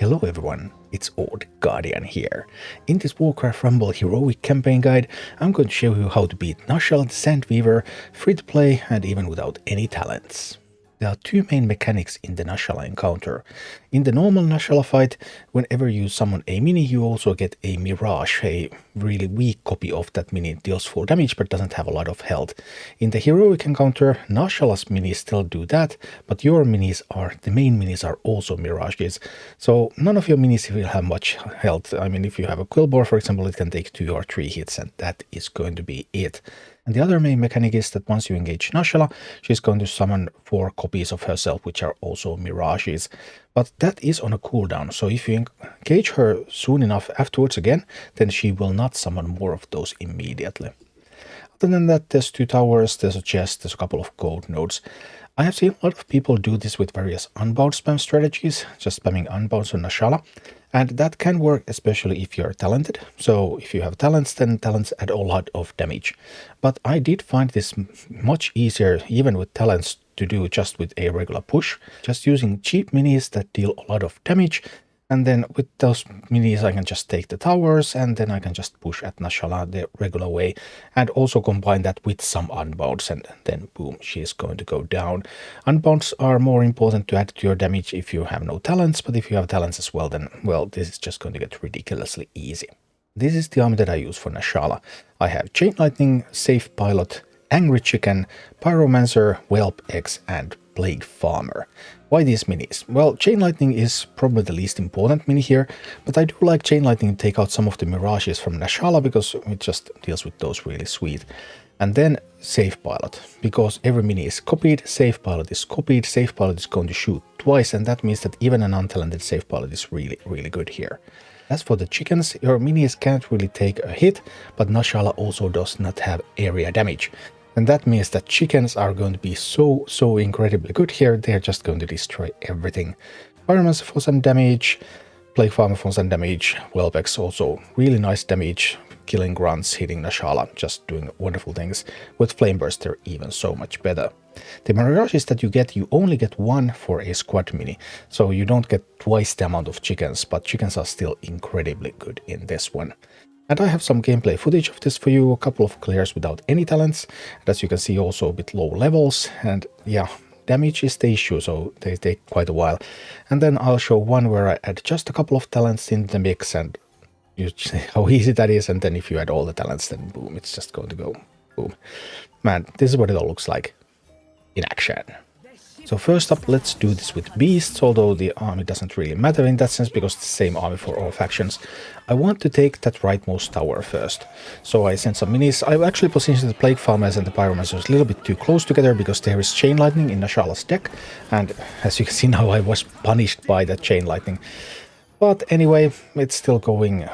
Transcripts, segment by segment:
Hello everyone, it's Old Guardian here. In this Warcraft Rumble HEROIC campaign guide, I'm going to show you how to beat Na'shala the Sandweaver, free to play and even without any talents. There are two main mechanics in the Na'shala encounter. In the normal Na'shala fight, whenever you summon a mini, you also get a Mirage, a really weak copy of that mini. It deals full damage but doesn't have a lot of health. In the heroic encounter, Na'shala's minis still do that, but your minis the main minis are also Mirages. So none of your minis will have much health. I mean, if you have a Quillbore, for example, it can take 2 or 3 hits and that is going to be it. And the other main mechanic is that once you engage Na'shala, she's going to summon 4 copies of herself, which are also Mirages. But that is on a cooldown, so if you engage her soon enough afterwards again, then she will not summon more of those immediately. Other than that, there's 2 towers, there's a chest, there's a couple of gold nodes. I have seen a lot of people do this with various unbound spam strategies, just spamming unbounds on Na'shala. And that can work especially if you're talented. So if you have talents, then talents add a lot of damage. But I did find this much easier, even with talents, to do just with a regular push. Just using cheap minis that deal a lot of damage. And then with those minis, I can just take the towers and then I can just push at Na'shala the regular way. And also combine that with some unbounds and then boom, she's going to go down. Unbounds are more important to add to your damage if you have no talents, but if you have talents as well, then, well, this is just going to get ridiculously easy. This is the army that I use for Na'shala. I have Chain Lightning, Safe Pilot, Angry Chicken, Pyromancer, Whelp X, and Plague Farmer. Why these minis? Well, Chain Lightning is probably the least important mini here, but I do like Chain Lightning to take out some of the Mirages from Na'shala because it just deals with those really sweet. And then Safe Pilot, because every mini is copied, Safe Pilot is copied, Safe Pilot is going to shoot twice, and that means that even an untalented Safe Pilot is really, really good here. As for the chickens, your minis can't really take a hit, but Na'shala also does not have area damage. And that means that chickens are going to be so incredibly good here. They're just going to destroy everything. Pyromancer for some damage, Plague Farmer for some damage, Whelpex also really nice damage, killing grunts, hitting Na'shala, just doing wonderful things. With Flameburst they're even so much better. The Mirages that you only get 1 for a squad mini, so you don't get twice the amount of chickens, but chickens are still incredibly good in this one. And I have some gameplay footage of this for you, a couple of clears without any talents, and as you can see also a bit low levels, and yeah, damage is the issue, so they take quite a while. And then I'll show one where I add just a couple of talents in the mix, and you see how easy that is, and then if you add all the talents, then boom, it's just going to go boom. Man, this is what it all looks like in action. So first up, let's do this with beasts, although the army doesn't really matter in that sense because it's the same army for all factions. I want to take that rightmost tower first. So I sent some minis. I actually positioned the Plague Farmers and the Pyromancers a little bit too close together because there is Chain Lightning in Na'shala's deck. And as you can see now, I was punished by that Chain Lightning. But anyway, it's still going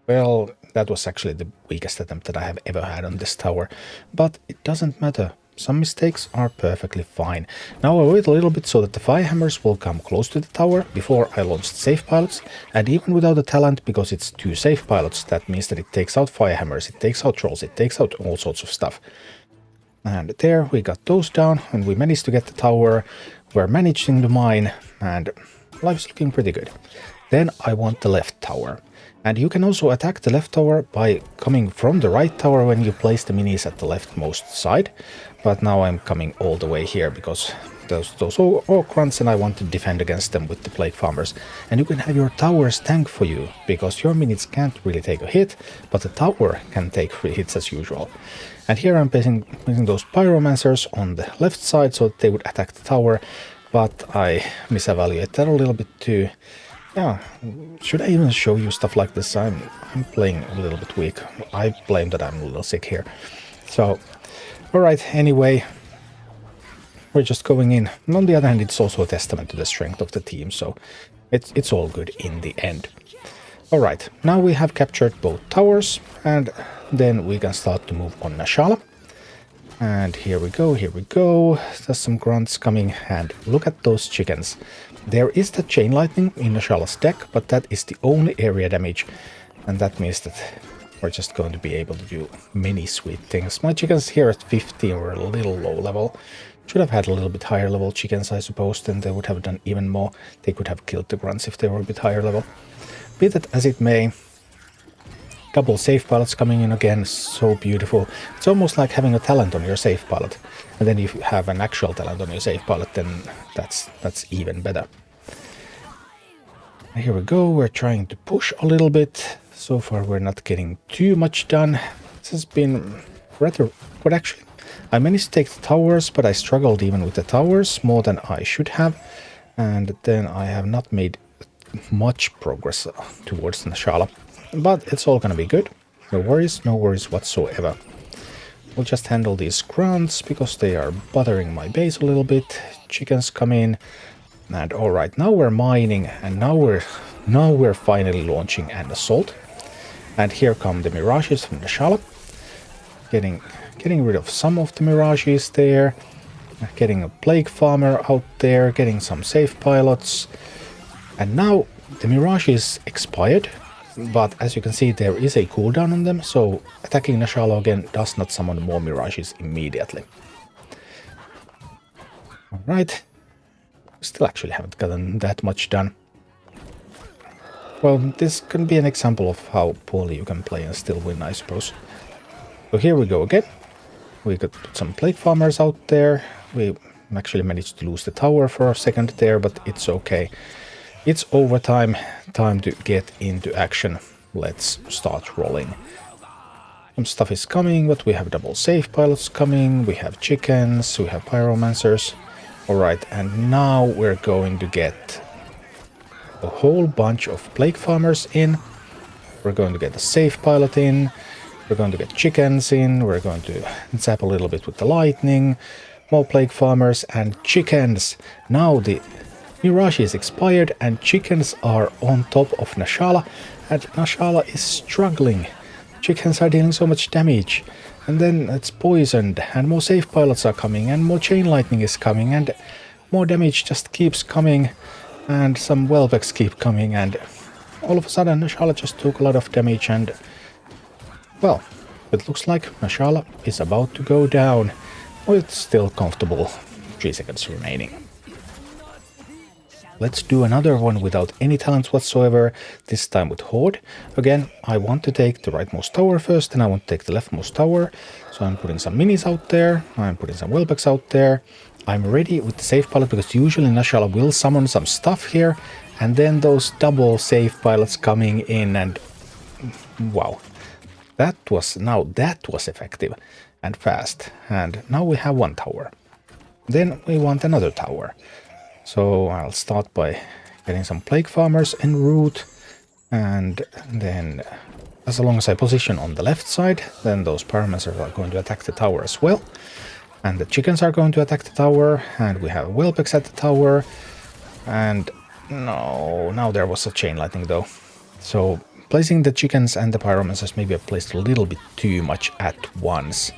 well. That was actually the weakest attempt that I have ever had on this tower. But it doesn't matter. Some mistakes are perfectly fine. Now I'll wait a little bit so that the Firehammers will come close to the tower before I launch Safe Pilots, and even without a talent, because it's 2 Safe Pilots, that means that it takes out Firehammers, it takes out Trolls, it takes out all sorts of stuff. And there we got those down, and we managed to get the tower, we're managing the mine, and life's looking pretty good. Then I want the left tower. And you can also attack the left tower by coming from the right tower when you place the minis at the leftmost side. But now I'm coming all the way here because those orc grunts and I want to defend against them with the Plague Farmers. And you can have your towers tank for you because your minis can't really take a hit, but the tower can take 3 hits as usual. And here I'm placing those Pyromancers on the left side so that they would attack the tower, but I misevaluate that a little bit too. Yeah, should I even show you stuff like this? I'm playing a little bit weak. I blame that I'm a little sick here. So, alright, anyway, we're just going in. And on the other hand, it's also a testament to the strength of the team, so it's all good in the end. Alright, now we have captured both towers, and then we can start to move on Na'shala. And here we go, there's some grunts coming, and look at those chickens. There is the Chain Lightning in Na'shala's deck, but that is the only area damage, and that means that we're just going to be able to do many sweet things. My chickens here at 15 were a little low level, Should have had a little bit higher level chickens, I suppose, then they would have done even more. They could have killed the grunts if they were a bit higher level. Be that as it may, double save pilots coming in again, so beautiful. It's almost like having a talent on your save pilot. And then if you have an actual talent on your save pilot, then that's even better. Here we go, we're trying to push a little bit. So far we're not getting too much done. This has been rather good actually. I managed to take the towers, but I struggled even with the towers more than I should have. And then I have not made much progress towards Na'shala. But it's all gonna be good. No worries whatsoever. We'll just handle these grunts because they are bothering my base a little bit. Chickens come in. And alright, now we're mining, and now we're finally launching an assault. And here come the mirages from Na'shala. Getting rid of some of the mirages there. Getting a plague farmer out there, getting some safe pilots. And now the mirage is expired. But as you can see, there is a cooldown on them, so attacking Na'shala again does not summon more mirages immediately. Alright. Still actually haven't gotten that much done. Well, this can be an example of how poorly you can play and still win, I suppose. So here we go again. We could put some plague farmers out there. We actually managed to lose the tower for a second there, but it's okay. It's overtime. Time to get into action. Let's start rolling. Some stuff is coming, but we have double safe pilots coming. We have chickens. We have pyromancers. Alright, and now we're going to get a whole bunch of plague farmers in. We're going to get a safe pilot in. We're going to get chickens in. We're going to zap a little bit with the lightning. More plague farmers and chickens. Now the mirage is expired and chickens are on top of Na'shala. And Na'shala is struggling. Chickens are dealing so much damage. And then it's poisoned, and more safe pilots are coming, and more chain lightning is coming, and more damage just keeps coming, and some Welbex keep coming, and all of a sudden Na'shala just took a lot of damage, and well, it looks like Na'shala is about to go down with still comfortable 3 seconds remaining. Let's do another one without any talents whatsoever, this time with Horde. Again, I want to take the rightmost tower first, and I want to take the leftmost tower. So I'm putting some minis out there, I'm putting some Welbex out there. I'm ready with the safe pilot, because usually Na'shala will summon some stuff here, and then those double safe pilots coming in, and wow. That was effective and fast. And now we have one tower. Then we want another tower. So I'll start by getting some plague farmers en route, and then as long as I position on the left side, then those pyromancers are going to attack the tower as well. And the chickens are going to attack the tower, and we have Welbex at the tower. And no, now there was a chain lightning though. So placing the chickens and the pyromancers maybe I placed a little bit too much at once.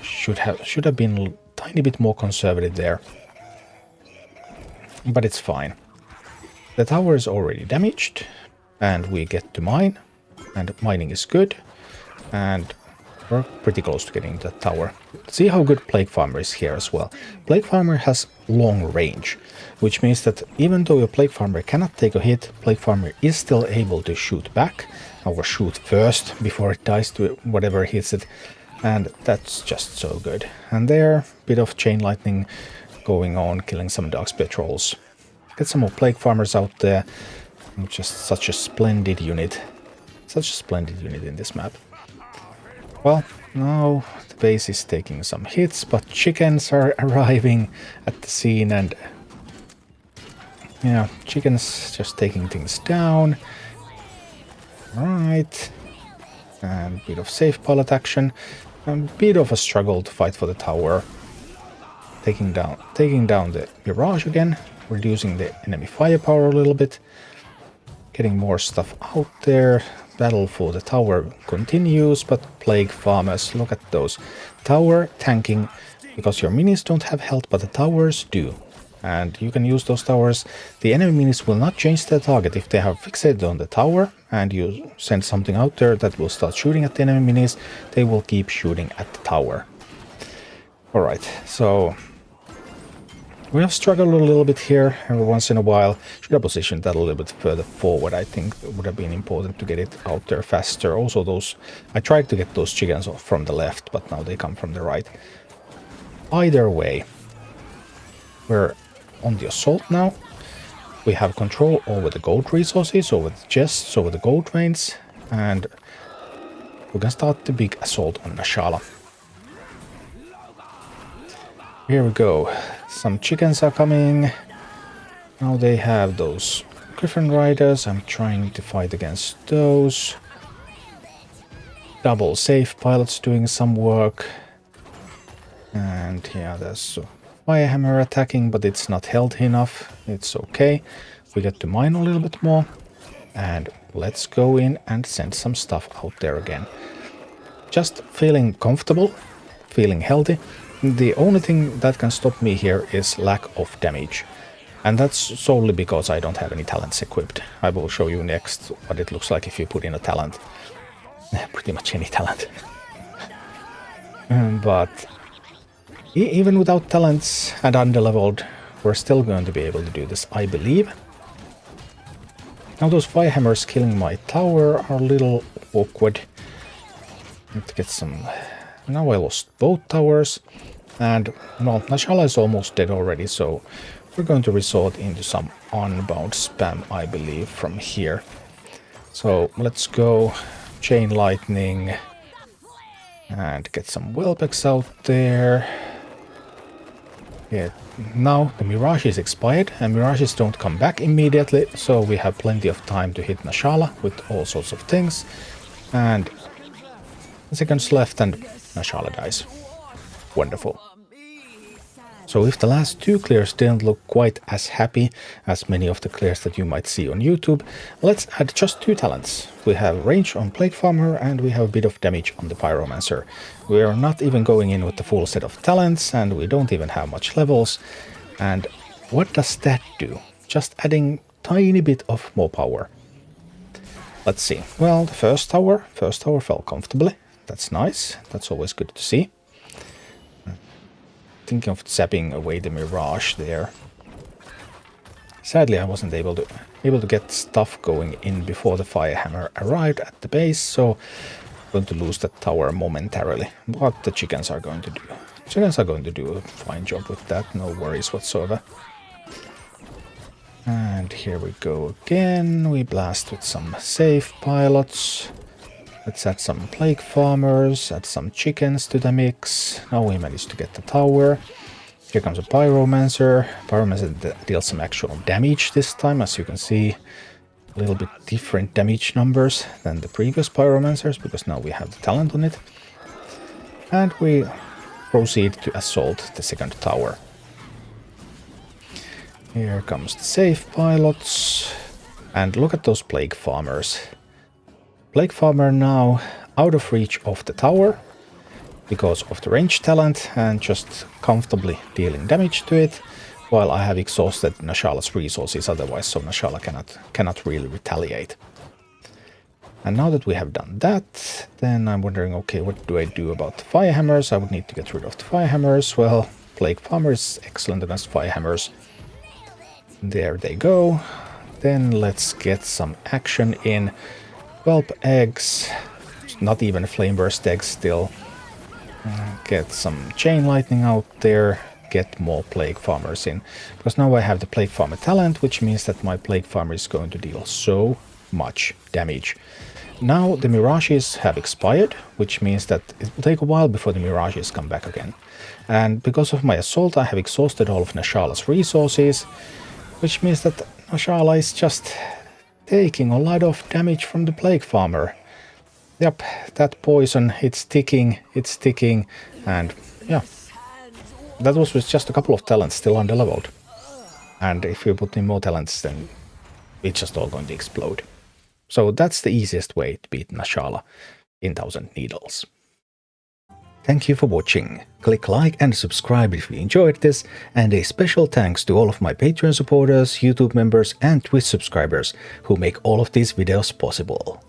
Should have been a tiny bit more conservative there. But it's fine. The tower is already damaged, and we get to mine, and mining is good, and we're pretty close to getting the tower. See how good Plague Farmer is here as well. Plague Farmer has long range, which means that even though your Plague Farmer cannot take a hit, Plague Farmer is still able to shoot back, or shoot first before it dies to whatever hits it, and that's just so good. And there, bit of chain lightning going on, killing some Darkspear trolls. Get some more plague farmers out there. Just such a splendid unit. Such a splendid unit in this map. Well, now the base is taking some hits, but chickens are arriving at the scene, and yeah, chickens just taking things down. Right. And a bit of safe pilot action. A bit of a struggle to fight for the tower. Taking down the Mirage again, reducing the enemy firepower a little bit, getting more stuff out there. Battle for the tower continues, but Plague Farmers, look at those. Tower tanking, because your minis don't have health, but the towers do. And you can use those towers. The enemy minis will not change their target if they have fixated on the tower, and you send something out there that will start shooting at the enemy minis, they will keep shooting at the tower. Alright, so We have struggled a little bit here every once in a while. Should have positioned that a little bit further forward. I think it would have been important to get it out there faster. Also those, I tried to get those chickens off from the left, but now they come from the right. Either way, we're on the assault now. We have control over the gold resources, over the chests, over the gold veins, and we can start the big assault on Na'shala. Here we go. Some chickens are coming. Now they have those Griffin Riders. I'm trying to fight against those. Double safe pilots doing some work. And yeah, there's Firehammer attacking, but it's not healthy enough. It's okay. We get to mine a little bit more. And let's go in and send some stuff out there again. Just feeling comfortable, feeling healthy. The only thing that can stop me here is lack of damage. And that's solely because I don't have any talents equipped. I will show you next what it looks like if you put in a talent. Pretty much any talent. But even without talents and underleveled, we're still going to be able to do this, I believe. Now those Firehammers killing my tower are a little awkward. Need to get some... Now I lost both towers. And, well, Na'shala is almost dead already, so we're going to resort into some unbound spam, I believe, from here. So let's go Chain Lightning and get some Whelpex out there. Yeah, now the Mirage is expired, and Mirages don't come back immediately, so we have plenty of time to hit Na'shala with all sorts of things. And seconds left and Na'shala dies. Wonderful. So if the last two clears didn't look quite as happy as many of the clears that you might see on YouTube, let's add just two talents. We have range on Plague Farmer and we have a bit of damage on the Pyromancer. We are not even going in with the full set of talents and we don't even have much levels. And what does that do? Just adding tiny bit of more power. Let's see. Well, the first tower fell comfortably. That's nice. That's always good to see. Thinking of zapping away the Mirage there. Sadly, I wasn't able to get stuff going in before the Firehammer arrived at the base, so I'm going to lose that tower momentarily. But the chickens are going to do. Chickens are going to do a fine job with that, no worries whatsoever. And here we go again. We blast with some safe pilots. Let's add some Plague Farmers, add some chickens to the mix. Now we managed to get the tower. Here comes a Pyromancer. Pyromancer deals some actual damage this time, as you can see. A little bit different damage numbers than the previous Pyromancers, because now we have the talent on it. And we proceed to assault the second tower. Here comes the safe pilots. And look at those Plague Farmers. Plague Farmer now out of reach of the tower because of the range talent and just comfortably dealing damage to it, while I have exhausted Na'shala's resources otherwise, so Na'shala cannot really retaliate. And now that we have done that, then I'm wondering, okay, what do I do about the Firehammers? I would need to get rid of the Firehammers. Well, Plague Farmer is excellent against Firehammers. There they go. Then let's get some action in. Whelp eggs, not even flame burst eggs still. Get some chain lightning out there, get more Plague Farmers in. Because now I have the Plague Farmer talent, which means that my Plague Farmer is going to deal so much damage. Now the Mirages have expired, which means that it will take a while before the Mirages come back again. And because of my assault I have exhausted all of Na'shala's resources, which means that Na'shala is just taking a lot of damage from the Plague Farmer. Yep, that poison, it's ticking, and yeah. That was with just a couple of talents still underleveled. And if you put in more talents, then it's just all going to explode. So that's the easiest way to beat Na'shala in 1000 Needles. Thank you for watching. Click like and subscribe if you enjoyed this, and a special thanks to all of my Patreon supporters, YouTube members and Twitch subscribers who make all of these videos possible.